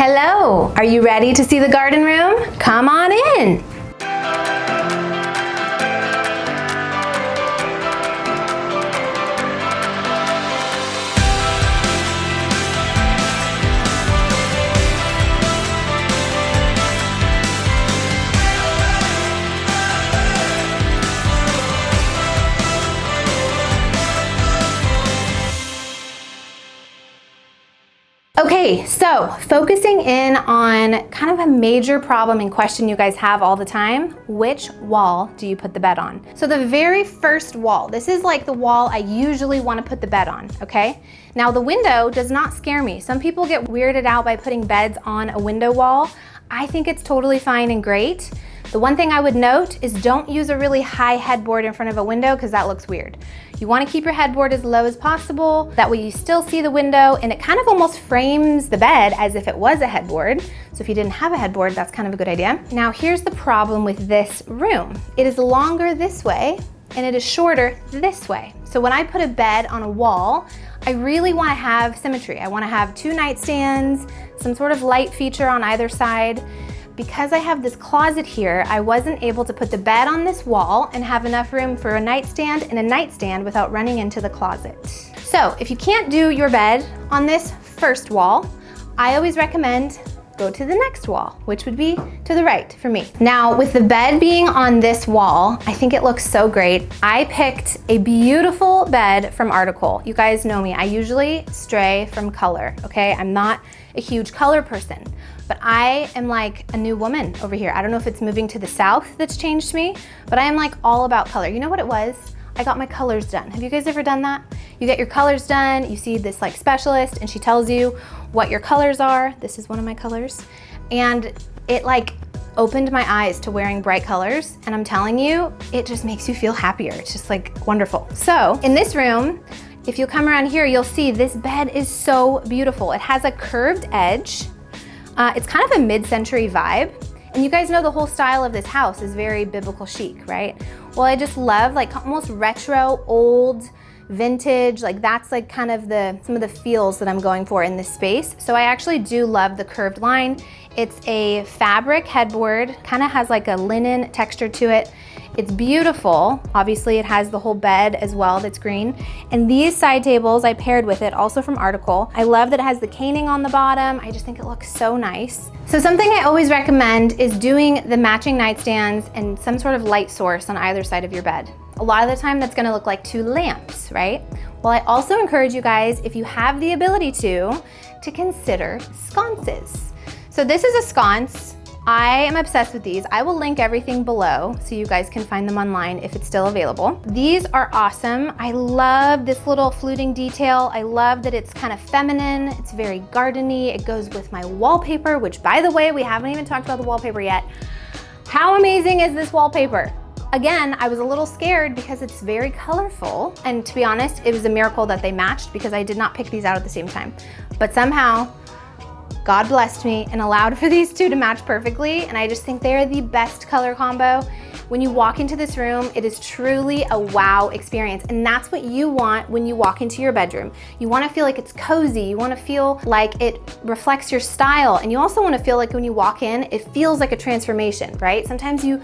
Hello, are you ready to see the garden room? Come on in. Okay, so focusing in on kind of a major problem and question you guys have all the time, which wall do you put the bed on? So the very first wall, this is like the wall I usually want to put the bed on, okay? Now the window does not scare me. Some people get weirded out by putting beds on a window wall. I think it's totally fine and great. The one thing I would note is don't use a really high headboard in front of a window because that looks weird. You want to keep your headboard as low as possible. That way you still see the window and it kind of almost frames the bed as if it was a headboard. So if you didn't have a headboard, that's kind of a good idea. Now here's the problem with this room. It is longer this way and it is shorter this way. So when I put a bed on a wall, I really want to have symmetry. I want to have two nightstands, some sort of light feature on either side. Because I have this closet here, I wasn't able to put the bed on this wall and have enough room for a nightstand and a nightstand without running into the closet. So if you can't do your bed on this first wall, I always recommend go to the next wall, which would be to the right for me. Now with the bed being on this wall, I think it looks so great. I picked a beautiful bed from Article. You guys know me, I usually stray from color, okay? I'm not a huge color person. But I am like a new woman over here. I don't know if it's moving to the south that's changed me, but I am like all about color. You know what it was? I got my colors done. Have you guys ever done that? You get your colors done, you see this like specialist and she tells you what your colors are. This is one of my colors. And it like opened my eyes to wearing bright colors. And I'm telling you, it just makes you feel happier. It's just like wonderful. So in this room, if you come around here, you'll see this bed is so beautiful. It has a curved edge. It's kind of a mid-century vibe. And you guys know the whole style of this house is very biblical chic, right? Well, I just love like almost retro, old, vintage, like that's like kind of some of the feels that I'm going for in this space. So I actually do love the curved line. It's a fabric headboard, kind of has like a linen texture to it. It's beautiful. Obviously it has the whole bed as well that's green. And these side tables I paired with it, also from Article. I love that it has the caning on the bottom. I just think it looks so nice. So something I always recommend is doing the matching nightstands and some sort of light source on either side of your bed. A lot of the time that's gonna look like two lamps, right? Well, I also encourage you guys, if you have the ability to consider sconces. So this is a sconce. I am obsessed with these. I will link everything below so you guys can find them online if it's still available. These are awesome. I love this little fluting detail. I love that it's kind of feminine. It's very gardeny. It goes with my wallpaper, which by the way, we haven't even talked about the wallpaper yet. How amazing is this wallpaper? Again, I was a little scared because it's very colorful. And to be honest, it was a miracle that they matched because I did not pick these out at the same time. But somehow, God blessed me and allowed for these two to match perfectly, and I just think they're the best color combo. When you walk into this room, it is truly a wow experience, and that's what you want when you walk into your bedroom. You want to feel like it's cozy, you want to feel like it reflects your style, and you also want to feel like when you walk in, it feels like a transformation, right? Sometimes you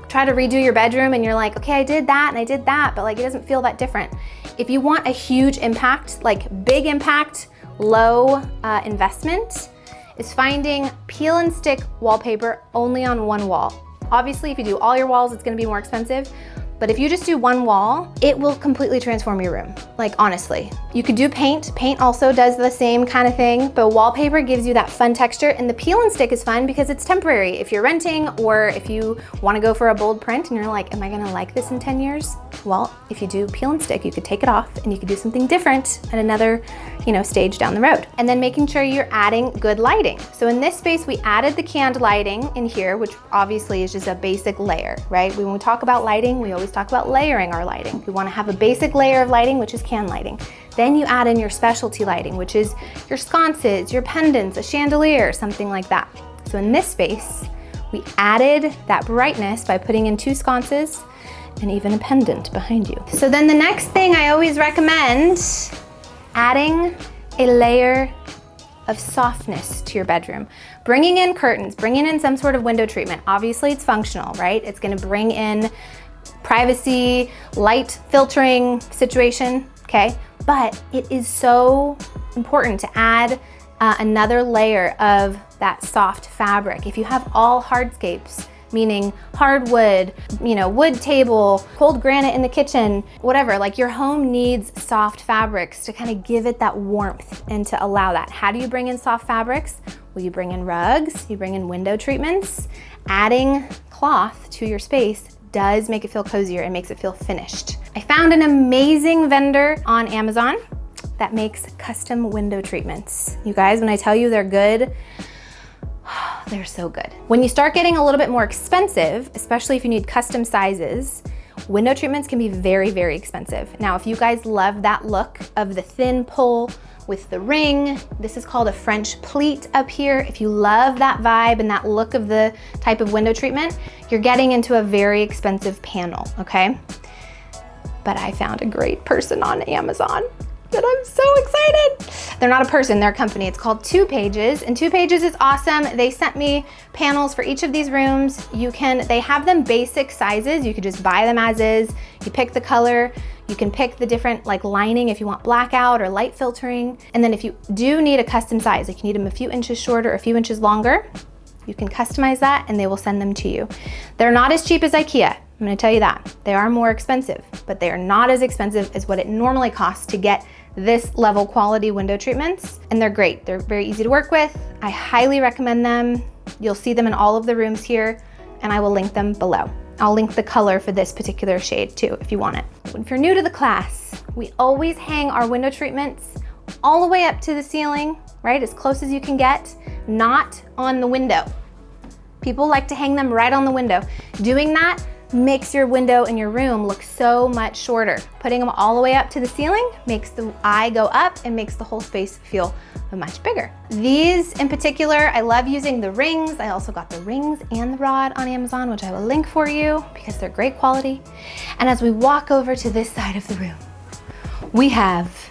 try to redo your bedroom and you're like, okay, I did that and I did that, but like it doesn't feel that different. If you want a huge impact, like big impact, low investment, is finding peel and stick wallpaper only on one wall. Obviously, if you do all your walls, it's gonna be more expensive, but if you just do one wall, it will completely transform your room. Like honestly, you could do paint. Paint also does the same kind of thing, but wallpaper gives you that fun texture, and the peel and stick is fun because it's temporary. If you're renting or if you wanna go for a bold print and you're like, am I gonna like this in 10 years? Well, if you do peel and stick, you could take it off and you could do something different at another, stage down the road. And then making sure you're adding good lighting. So in this space, we added the canned lighting in here, which obviously is just a basic layer, right? When we talk about lighting, we always talk about layering our lighting. We wanna have a basic layer of lighting, which is can lighting. Then you add in your specialty lighting, which is your sconces, your pendants, a chandelier, something like that. So in this space, we added that brightness by putting in two sconces and even a pendant behind you. So then the next thing I always recommend, adding a layer of softness to your bedroom. Bringing in curtains, bringing in some sort of window treatment. Obviously it's functional, right? It's gonna bring in privacy, light filtering situation, okay? But it is so important to add another layer of that soft fabric. If you have all hardscapes, meaning hardwood, wood table, cold granite in the kitchen, whatever, like your home needs soft fabrics to kind of give it that warmth and to allow that. How do you bring in soft fabrics? Well, you bring in rugs, you bring in window treatments. Adding cloth to your space does make it feel cozier and makes it feel finished. I found an amazing vendor on Amazon that makes custom window treatments. You guys, when I tell you they're good, they're so good. When you start getting a little bit more expensive, especially if you need custom sizes, window treatments can be very, very expensive. Now, if you guys love that look of the thin pull with the ring, this is called a French pleat up here. If you love that vibe and that look of the type of window treatment, you're getting into a very expensive panel, okay? But I found a great person on Amazon that I'm so excited. They're not a person, they're a company. It's called 2 Pages, and 2 Pages is awesome. They sent me panels for each of these rooms. They have them basic sizes. You could just buy them as is. You pick the color. You can pick the different lining if you want blackout or light filtering. And then if you do need a custom size, like you need them a few inches shorter or a few inches longer, you can customize that and they will send them to you. They're not as cheap as IKEA. I'm gonna tell you that. They are more expensive, but they are not as expensive as what it normally costs to get this level quality window treatments, and they're great. They're very easy to work with. I highly recommend them. You'll see them in all of the rooms here, and I will link them below. I'll link the color for this particular shade too, if you want it. If you're new to the class, we always hang our window treatments all the way up to the ceiling, right? As close as you can get, not on the window. People like to hang them right on the window. Doing that makes your window in your room look so much shorter. Putting them all the way up to the ceiling makes the eye go up and makes the whole space feel much bigger. These in particular, I love using the rings. I also got the rings and the rod on Amazon, which I will link for you because they're great quality. And as we walk over to this side of the room, we have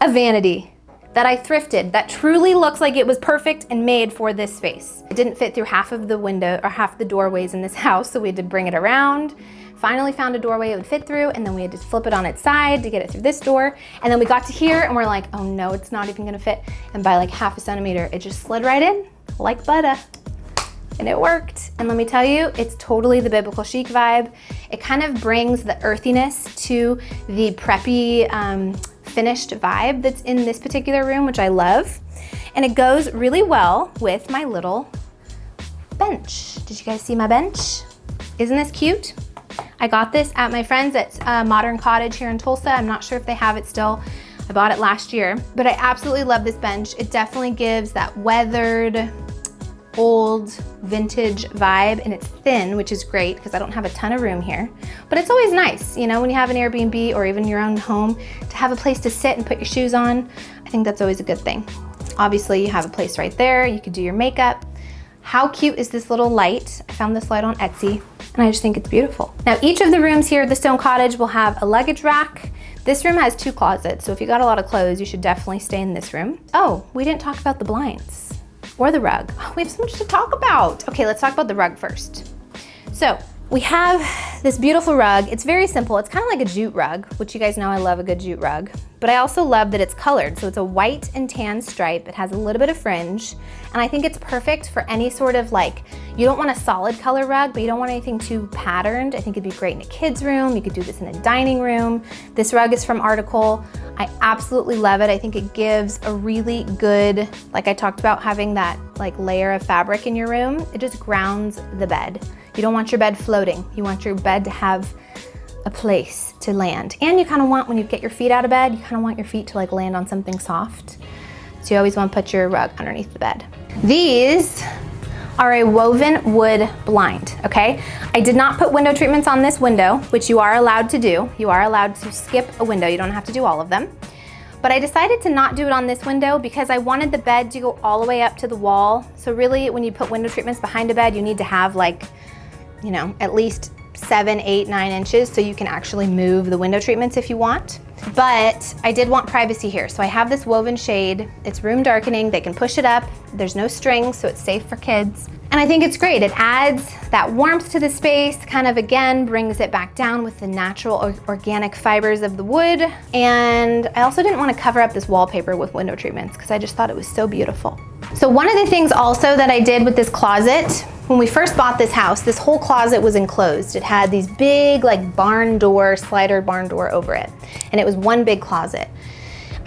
a vanity that I thrifted that truly looks like it was perfect and made for this space. It didn't fit through half of the window or half the doorways in this house, so we had to bring it around. Finally found a doorway it would fit through, and then we had to flip it on its side to get it through this door. And then we got to here and we're like, oh no, it's not even gonna fit. And by like half a centimeter, it just slid right in like butter. And it worked. And let me tell you, it's totally the biblical chic vibe. It kind of brings the earthiness to the preppy, finished vibe that's in this particular room, which I love. And it goes really well with my little bench. Did you guys see my bench? Isn't this cute? I got this at my friend's at Modern Cottage here in Tulsa. I'm not sure if they have it still. I bought it last year, but I absolutely love this bench. It definitely gives that weathered, old, vintage vibe, and it's thin, which is great because I don't have a ton of room here. But it's always nice, when you have an Airbnb or even your own home, to have a place to sit and put your shoes on. I think that's always a good thing. Obviously, you have a place right there. You could do your makeup. How cute is this little light? I found this light on Etsy, and I just think it's beautiful. Now, each of the rooms here at the Stone Cottage will have a luggage rack. This room has 2 closets, so if you got a lot of clothes, you should definitely stay in this room. Oh, we didn't talk about the blinds. Or the rug. Oh, we have so much to talk about. Okay, let's talk about the rug first. So we have this beautiful rug. It's very simple. It's kind of like a jute rug, which you guys know I love a good jute rug. But I also love that it's colored. So it's a white and tan stripe. It has a little bit of fringe. And I think it's perfect for any sort of you don't want a solid color rug, but you don't want anything too patterned. I think it'd be great in a kid's room. You could do this in a dining room. This rug is from Article. I absolutely love it. I think it gives a really good, like I talked about, having that layer of fabric in your room. It just grounds the bed. You don't want your bed floating. You want your bed to have a place to land. And you kind of want, when you get your feet out of bed, you kind of want your feet to land on something soft. So you always want to put your rug underneath the bed. These are a woven wood blind, okay? I did not put window treatments on this window, which you are allowed to do. You are allowed to skip a window. You don't have to do all of them. But I decided to not do it on this window because I wanted the bed to go all the way up to the wall. So really, when you put window treatments behind a bed, you need to have at least 7, 8, 9 inches, so you can actually move the window treatments if you want. But I did want privacy here, so I have this woven shade. It's room darkening. They can push it up. There's no strings, so it's safe for kids. And I think it's great. It adds that warmth to the space, kind of again brings it back down with the natural organic fibers of the wood. And I also didn't want to cover up this wallpaper with window treatments because I just thought it was so beautiful. So one of the things also that I did with this closet, when we first bought this house, this whole closet was enclosed. It had these big like barn door, slider barn door over it. And it was one big closet.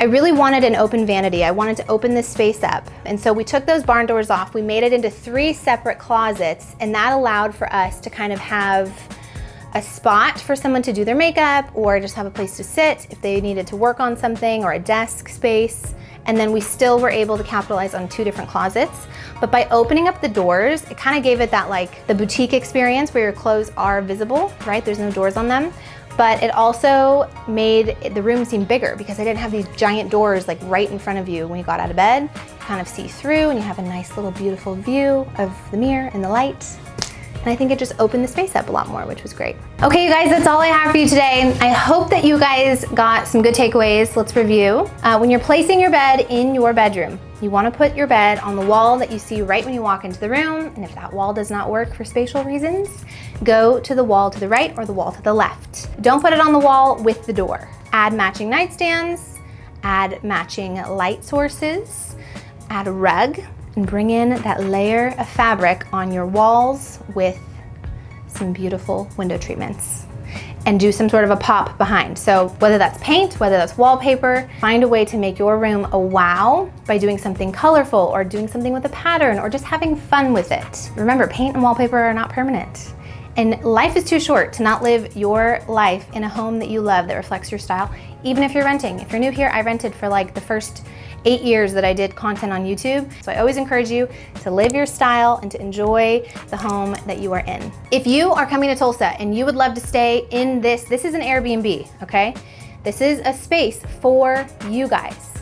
I really wanted an open vanity. I wanted to open this space up. And so we took those barn doors off. We made it into 3 separate closets, and that allowed for us to kind of have a spot for someone to do their makeup or just have a place to sit if they needed to work on something, or a desk space. And then we still were able to capitalize on 2 different closets. But by opening up the doors, it kind of gave it that like the boutique experience where your clothes are visible, right? There's no doors on them. But it also made the room seem bigger because I didn't have these giant doors like right in front of you when you got out of bed. You kind of see through and you have a nice little beautiful view of the mirror and the light. And I think it just opened the space up a lot more, which was great. Okay, you guys, that's all I have for you today. I hope that you guys got some good takeaways. Let's review. When you're placing your bed in your bedroom, you want to put your bed on the wall that you see right when you walk into the room. And if that wall does not work for spatial reasons, go to the wall to the right or the wall to the left. Don't put it on the wall with the door. Add matching nightstands, add matching light sources, add a rug, and bring in that layer of fabric on your walls with some beautiful window treatments. And do some sort of a pop behind. So whether that's paint, whether that's wallpaper, find a way to make your room a wow by doing something colorful or doing something with a pattern or just having fun with it. Remember, paint and wallpaper are not permanent. And life is too short to not live your life in a home that you love that reflects your style, even if you're renting. If you're new here, I rented for like the first 8 years that I did content on YouTube. So I always encourage you to live your style and to enjoy the home that you are in. If you are coming to Tulsa and you would love to stay in this is an Airbnb, okay? This is a space for you guys.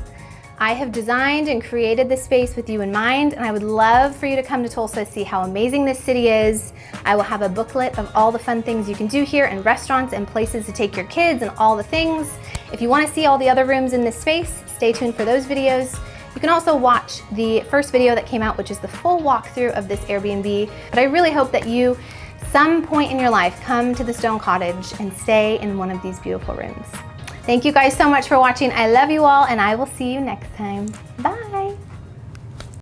I have designed and created this space with you in mind, and I would love for you to come to Tulsa, see how amazing this city is. I will have a booklet of all the fun things you can do here, and restaurants and places to take your kids and all the things. If you want to see all the other rooms in this space, stay tuned for those videos. You can also watch the first video that came out, which is the full walkthrough of this Airbnb. But I really hope that you, some point in your life, come to the Stone Cottage and stay in one of these beautiful rooms. Thank you guys so much for watching. I love you all, and I will see you next time. Bye.